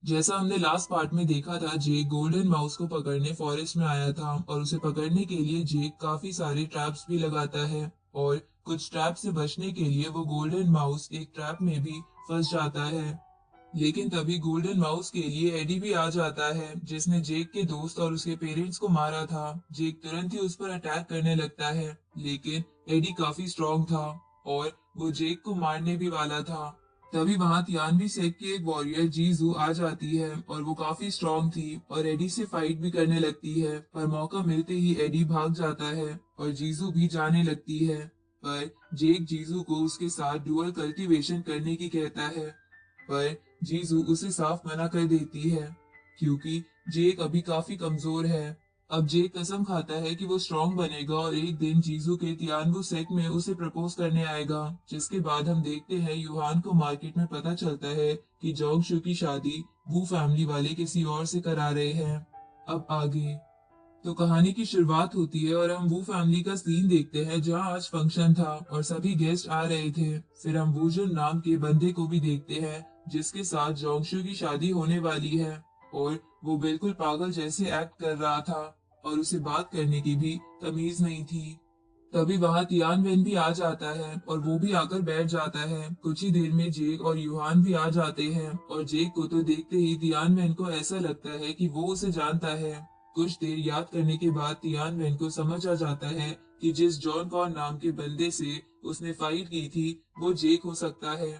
जैसा हमने last part में देखा था, जेक गोल्डन माउस को पकड़ने फॉरेस्ट में आया था और उसे पकड़ने के लिए जेक काफी सारे ट्रैप्स भी लगाता है और कुछ ट्रैप से बचने के लिए वो गोल्डन माउस एक ट्रैप में भी फंस जाता है। लेकिन तभी गोल्डन माउस के लिए एडी भी आ जाता है, जिसने जेक के दोस्त और उसके पेरेंट्स को मारा था। जेक तुरंत ही उस पर अटैक करने लगता है, लेकिन एडी काफी स्ट्रांग था और वो जेक को मारने भी वाला था। तभी वहां तियानवी सेक की एक वॉरियर जीजू आ जाती है और वो काफी स्ट्रांग थी और एडी से फाइट भी करने लगती है, पर मौका मिलते ही एडी भाग जाता है और जीजू भी जाने लगती है। पर जेक जीजू को उसके साथ डुअल कल्टीवेशन करने की कहता है, पर जीजू उसे साफ मना कर देती है क्योंकि जेक अभी काफी कमजोर है। अब जेक कसम खाता है कि वो स्ट्रांग बनेगा और एक दिन जीजू के तियानवु सेक में उसे प्रपोज करने आएगा। जिसके बाद हम देखते हैं यूहान को मार्केट में पता चलता है कि जोंगशू की शादी वू फैमिली वाले किसी और से करा रहे हैं। अब आगे तो कहानी की शुरुआत होती है और हम वू फैमिली का सीन देखते हैं जहां आज फंक्शन था और सभी गेस्ट आ रहे थे। फिर हम वूजुन नाम के बंदे को भी देखते हैं जिसके साथ जोंगशू की शादी होने वाली है और वो बिल्कुल पागल जैसे एक्ट कर रहा था और उसे बात करने की भी तमीज नहीं थी। तभी वहां तियान वेन भी आ जाता है और वो भी आकर बैठ जाता है। कुछ ही देर में जेक और यूहान भी आ जाते हैं और जेक को तो देखते ही तियान वेन को ऐसा लगता है कि वो उसे जानता है। कुछ देर याद करने के बाद तियान वेन को समझ आ जाता है कि जिस जॉन कॉन नाम के बंदे से उसने फाइट की थी वो जेक हो सकता है।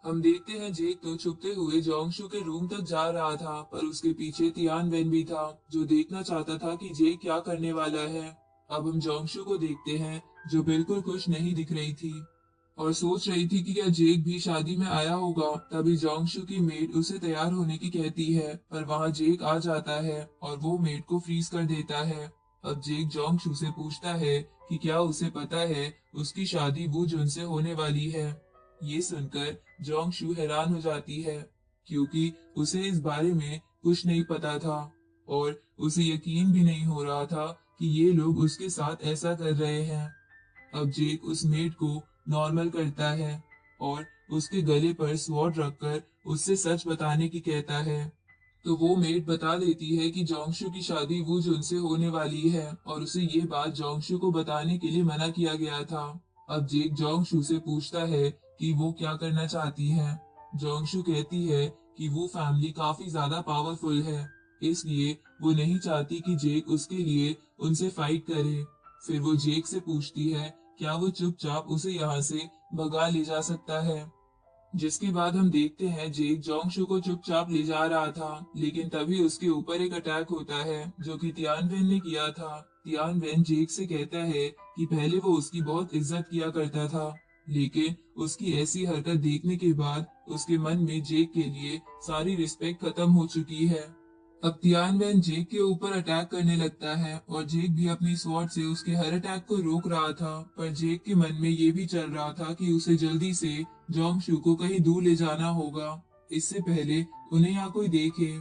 हम देखते हैं जेक तो छुपते हुए जोंगशू के रूम तक जा रहा था, पर उसके पीछे तियान वेन भी था जो देखना चाहता था कि जेक क्या करने वाला है। अब हम जोंगशू को देखते हैं जो बिल्कुल खुश नहीं दिख रही थी और सोच रही थी कि क्या जेक भी शादी में आया होगा। तभी जोंगशू की मेड उसे तैयार होने की कहती है, पर वहां जेक आ जाता है और वो मेड को फ्रीज कर देता है। अब जेक जोंगशू से पूछता है कि क्या उसे पता है उसकी शादी वू जुन से होने वाली है। ये सुनकर जोंगशू हैरान हो जाती है क्योंकि उसे इस बारे में कुछ नहीं पता था और उसे यकीन भी नहीं हो रहा था कि ये लोग उसके साथ ऐसा कर रहे हैं। अब जेक उस मेड को नॉर्मल करता है और उसके गले पर स्वॉर्ड रखकर उससे सच बताने की कहता है। तो वो मेड बता देती है कि जोंगशू की शादी वू जुन से होने वाली है और उसे ये बात जोंगशू को बताने के लिए मना किया गया था। अब जेक जोंगशू से पूछता है कि वो क्या करना चाहती है। जोंगशू कहती है कि वो फैमिली काफी ज्यादा पावरफुल है, इसलिए वो नहीं चाहती कि जेक उसके लिए उनसे फाइट करे। फिर वो जेक से पूछती है क्या वो चुपचाप उसे यहाँ से भगा ले जा सकता है। जिसके बाद हम देखते हैं जेक जोंगशू को चुपचाप ले जा रहा था, लेकिन तभी उसके ऊपर एक अटैक होता है जो कि तियानवेन ने किया था। तियानवेन जेक से कहता है कि पहले वो उसकी बहुत इज्जत किया करता था, लेकिन उसकी ऐसी हरकत देखने के बाद उसके मन में जेक के लिए सारी रिस्पेक्ट खत्म हो चुकी है। अब तियानवेन जेक के ऊपर अटैक करने लगता है और जेक भी अपनी स्वॉर्ड से उसके हर अटैक को रोक रहा था, पर जेक के मन में ये भी चल रहा था कि उसे जल्दी से जोंगशू को कहीं दूर ले जाना होगा, इससे पहले उन्हें यहाँ कोई देखे।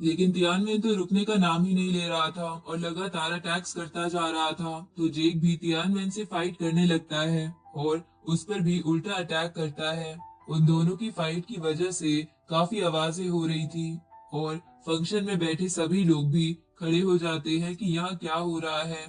लेकिन तियानवेन तो रुकने का नाम ही नहीं ले रहा था और लगातार अटैक्स करता जा रहा था। तो जेक भी तियानवेन से फाइट करने लगता है और उस पर भी उल्टा अटैक करता है। उन दोनों की फाइट की वजह से काफी आवाजें हो रही थी और फंक्शन में बैठे सभी लोग भी खड़े हो जाते हैं कि यहाँ क्या हो रहा है।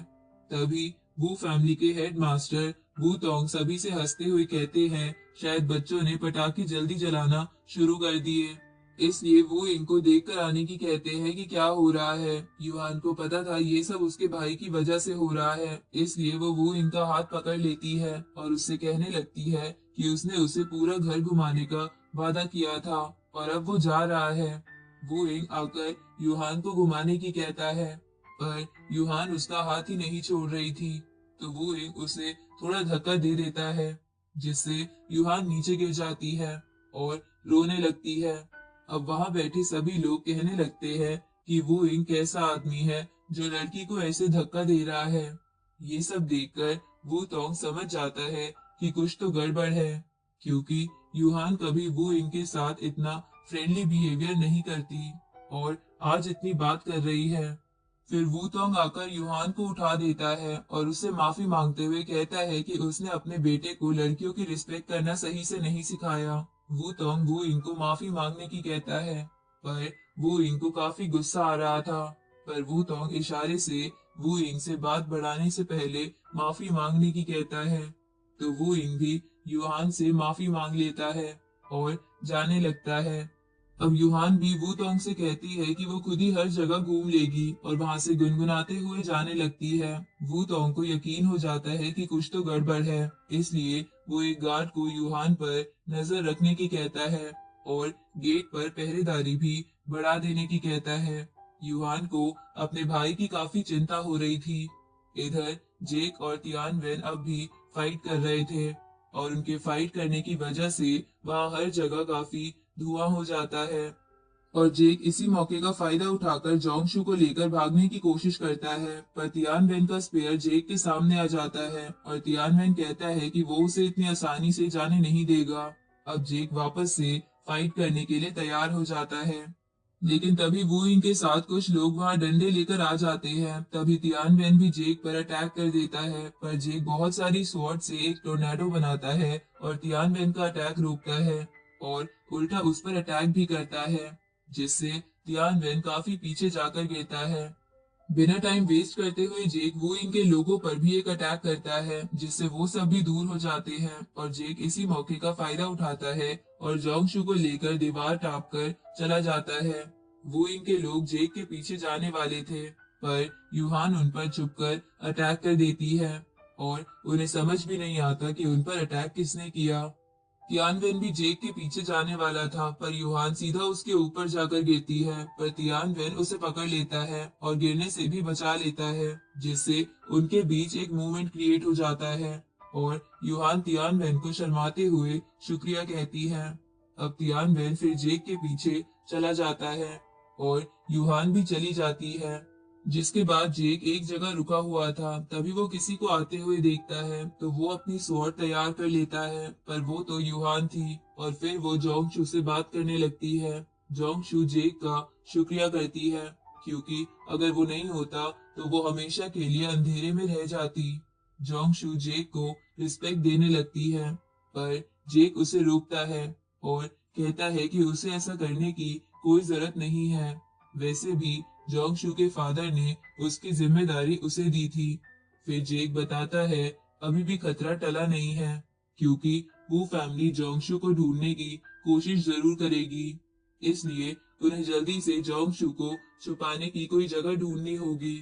तभी वू फैमिली के हेड मास्टर वू तोंग सभी से हंसते हुए कहते हैं शायद बच्चों ने पटाखे जल्दी जलाना शुरू कर दिए, इसलिए वो इनको देख कर आने की कहते हैं कि क्या हो रहा है। युहान को पता था ये सब उसके भाई की वजह से हो रहा है, इसलिए वो इनका हाथ पकड़ लेती है और उससे कहने लगती है कि उसने उसे पूरा घर घुमाने का वादा किया था और अब वो जा रहा है। वो इंग आकर युहान को घुमाने की कहता है, पर युहान उसका हाथ ही नहीं छोड़ रही थी। तो वो इंग उसे थोड़ा धक्का दे देता है जिससे युहान नीचे गिर जाती है और रोने लगती है। अब वहां बैठे सभी लोग कहने लगते हैं कि वो इंग कैसा आदमी है जो लड़की को ऐसे धक्का दे रहा है। ये सब देखकर वो तोंग समझ जाता है कि कुछ तो गड़बड़ है, क्योंकि यूहान कभी वो इंग के साथ इतना फ्रेंडली बिहेवियर नहीं करती और आज इतनी बात कर रही है। फिर वूतोंग आकर यूहान को उठा देता है और उससे माफी मांगते हुए कहता है कि उसने अपने बेटे को लड़कियों की रिस्पेक्ट करना सही से नहीं सिखाया। वूतोंग वो इनको माफी मांगने की कहता है, पर वू यिंग को काफी गुस्सा आ रहा था। पर वू तोंग इशारे से वू यिंग से बात बढ़ाने से पहले माफी मांगने की कहता है। तो वू यिंग भी यूहान से माफी मांग लेता है और जाने लगता है। अब यूहान भी वू तोंग से कहती है कि वो खुद ही हर जगह घूम लेगी और वहां से गुनगुनाते हुए जाने लगती है। वू तोंग को यकीन हो जाता है कि कुछ तो गड़बड़ है, इसलिए वो एक गार्ड को यूहान पर नजर रखने की कहता है और गेट पर पहरेदारी भी बढ़ा देने की कहता है। यूहान को अपने भाई की काफी चिंता हो रही थी। इधर जेक और तियान वेन अब भी फाइट कर रहे थे और उनके फाइट करने की वजह से वहां हर जगह काफी धुआं हो जाता है। और जेक इसी मौके का फायदा उठाकर जोंगशू को लेकर भागने की कोशिश करता है, पर तियानवेन का स्पेयर जेक के सामने आ जाता है और तियानवेन कहता है कि वो उसे इतनी आसानी से जाने नहीं देगा। अब जेक वापस से फाइट करने के लिए तैयार हो जाता है, लेकिन तभी वू यिंग के साथ कुछ लोग वहां डंडे लेकर आ जाते हैं। तभी तियानवेन भी जेक पर अटैक कर देता है, पर जेक बहुत सारी स्वॉर्ड से एक टोर्नेडो बनाता है और तियानवेन का अटैक रोकता है और उल्टा उस पर अटैक भी करता है, जिससे तियानवेन काफी पीछे जाकर गिरता है। बिना टाइम वेस्ट करते हुए जेक वू इनके लोगों पर भी एक अटैक करता है, जिससे वो सब भी दूर हो जाते हैं और जेक इसी मौके का फायदा उठाता है और जोंगशू को लेकर दीवार टाप कर चला जाता है। वू इनके लोग जेक के पीछे जाने वाले थे, पर यूहान उन पर छुपकर अटैक कर देती है और उन्हें समझ भी नहीं आता कि उन पर अटैक किसने किया। तियानवेन भी जेक के पीछे जाने वाला था, पर यूहान सीधा उसके ऊपर जाकर गिरती है, पर तियानवेन उसे पकड़ लेता है और गिरने से भी बचा लेता है, जिससे उनके बीच एक मूवमेंट क्रिएट हो जाता है और यूहान तियानवेन को शर्माते हुए शुक्रिया कहती है। अब तियानवेन फिर जेक के पीछे चला जाता है और यूहान भी चली जाती है, जिसके बाद जेक एक जगह रुका हुआ था। तभी वो किसी को आते हुए देखता है, तो वो अपनी स्वॉर्ड तैयार कर लेता है, पर वो तो यूहान थी और फिर वो जोंगशू से बात करने लगती है। जोंगशू जेक का शुक्रिया करती है, क्योंकि अगर वो नहीं होता तो वो हमेशा के लिए अंधेरे में रह जाती। जोंगशू जेक को रिस्पेक्ट देने लगती है, पर जेक उसे रोकता है और कहता है कि उसे ऐसा करने की कोई जरूरत नहीं है। वैसे भी जोंगशू के फादर ने उसकी जिम्मेदारी उसे दी थी। फिर जेक बताता है अभी भी खतरा टला नहीं है, क्योंकि वो फैमिली जोंगशू को ढूंढने की कोशिश जरूर करेगी। इसलिए उन्हें जल्दी से जोंगशू को छुपाने की कोई जगह ढूंढनी होगी।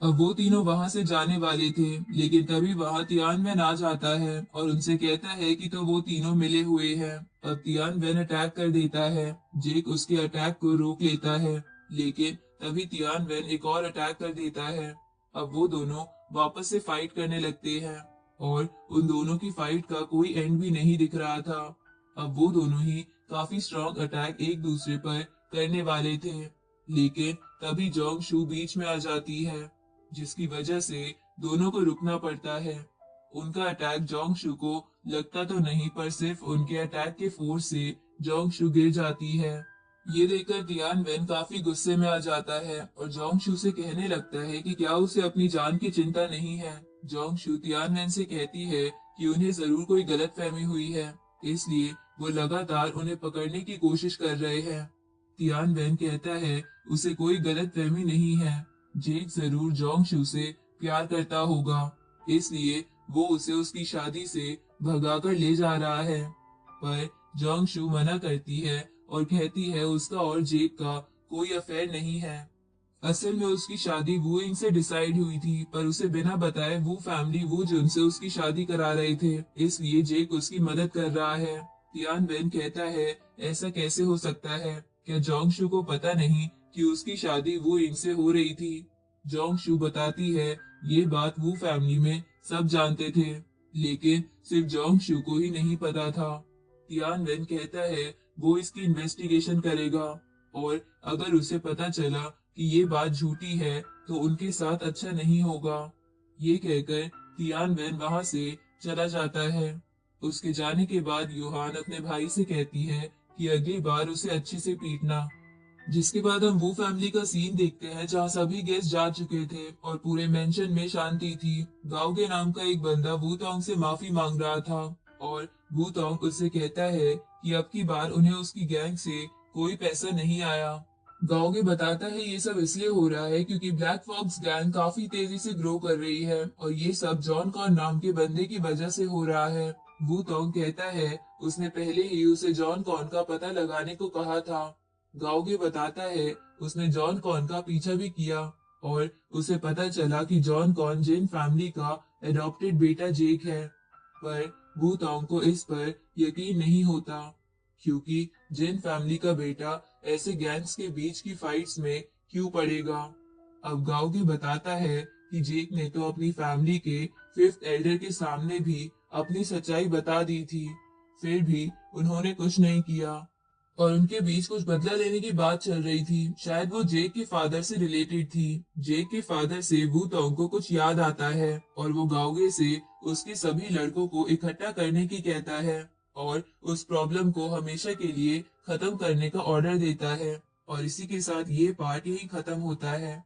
अब वो तीनों वहां से जाने वाले थे, लेकिन तभी वहां तियानवेन आ जाता है और उनसे कहता है कि तो वो तीनों मिले हुए हैं। अब तियानवेन अटैक कर देता है। जेक उसके अटैक को रोक लेता है, लेकिन तभी तियानवेन एक और अटैक कर देता है। अब वो दोनों वापस से फाइट करने लगते हैं और उन दोनों की फाइट का कोई एंड भी नहीं दिख रहा था। अब वो दोनों ही काफी स्ट्रॉन्ग अटैक एक दूसरे पर करने वाले थे, लेकिन तभी जोंग शू बीच में आ जाती है, जिसकी वजह से दोनों को रुकना पड़ता है। उनका अटैक जोंगशू को लगता तो नहीं, पर सिर्फ उनके अटैक के फोर्स से जोंगशू गिर जाती है। ये देखकर तियानवेन काफी गुस्से में आ जाता है और जोंगशू से कहने लगता है कि क्या उसे अपनी जान की चिंता नहीं है। जोंगशू तियानवेन से कहती है कि उन्हें जरूर कोई गलतफहमी हुई है, इसलिए वो लगातार उन्हें पकड़ने की कोशिश कर रहे हैं। तियानवेन कहता है उसे कोई गलतफहमी नहीं है, जेक जरूर जोंगशू से प्यार करता होगा, इसलिए वो उसे उसकी शादी से भगाकर ले जा रहा है। पर जोंगशू मना करती है और कहती है उसका और जेक का कोई अफेयर नहीं है। असल में उसकी शादी वू यिंग से डिसाइड हुई थी, पर उसे बिना बताए वू फैमिली वू जुन से उसकी शादी करा रहे थे, इसलिए जेक उसकी मदद कर रहा है। तियानवेन कहता है ऐसा कैसे हो सकता है, क्या जोंगशू को पता नहीं कि उसकी शादी वू यिंग से हो रही थी। जोंगशू बताती है ये बात वू फैमिली में सब जानते थे, लेकिन सिर्फ जोंगशू को ही नहीं पता था। तियानवेन कहता है वो इसकी इन्वेस्टिगेशन करेगा और अगर उसे पता चला कि ये बात झूठी है तो उनके साथ अच्छा नहीं होगा। ये कहकर तियानवेन वहां से चला जाता है। उसके जाने के बाद यूहान अपने भाई से कहती है कि अगली बार उसे अच्छे से पीटना। जिसके बाद हम वो फैमिली का सीन देखते हैं जहाँ सभी गेस्ट जा चुके थे और पूरे मेंशन में शांति थी। गाओ के नाम का एक बंदा वूतोंग से माफी मांग रहा था और वूतोंग उससे कहता है कि अब की बार उन्हें उसकी गैंग से कोई पैसा नहीं आया। गाओगे बताता है ये सब इसलिए हो रहा है क्योंकि ब्लैक फॉक्स गैंग काफी तेजी से ग्रो कर रही है और ये सब जॉन कॉन नाम के बंदे की वजह से हो रहा है। वू तोंग कहता है उसने पहले ही उसे जॉन कॉन का पता लगाने को कहा था। गाओगे बताता है उसने जॉन कॉन का पीछा भी किया और उसे पता चला कि जॉन कॉन जिन फैमिली का एडॉप्टेड बेटा जेक है। पर वू तोंग को इस पर यकीन नहीं होता क्योंकि जिन फैमिली का बेटा ऐसे गैंग्स के बीच की फाइट्स में क्यों पड़ेगा। अब गाओगी बताता है कि जेक ने तो अपनी फैमिली के फिफ्थ एल्डर के सामने भी अपनी सच्चाई बता दी थी, फिर भी उन्होंने कुछ नहीं किया और उनके बीच कुछ बदला लेने की बात चल रही थी। शायद वो जेक के फादर से रिलेटेड थी। जेक के फादर से वू तोंग को कुछ याद आता है और वो गाओगे से उसके सभी लड़कों को इकट्ठा करने की कहता है और उस प्रॉब्लम को हमेशा के लिए खत्म करने का ऑर्डर देता है। और इसी के साथ ये पार्ट यही खत्म होता है।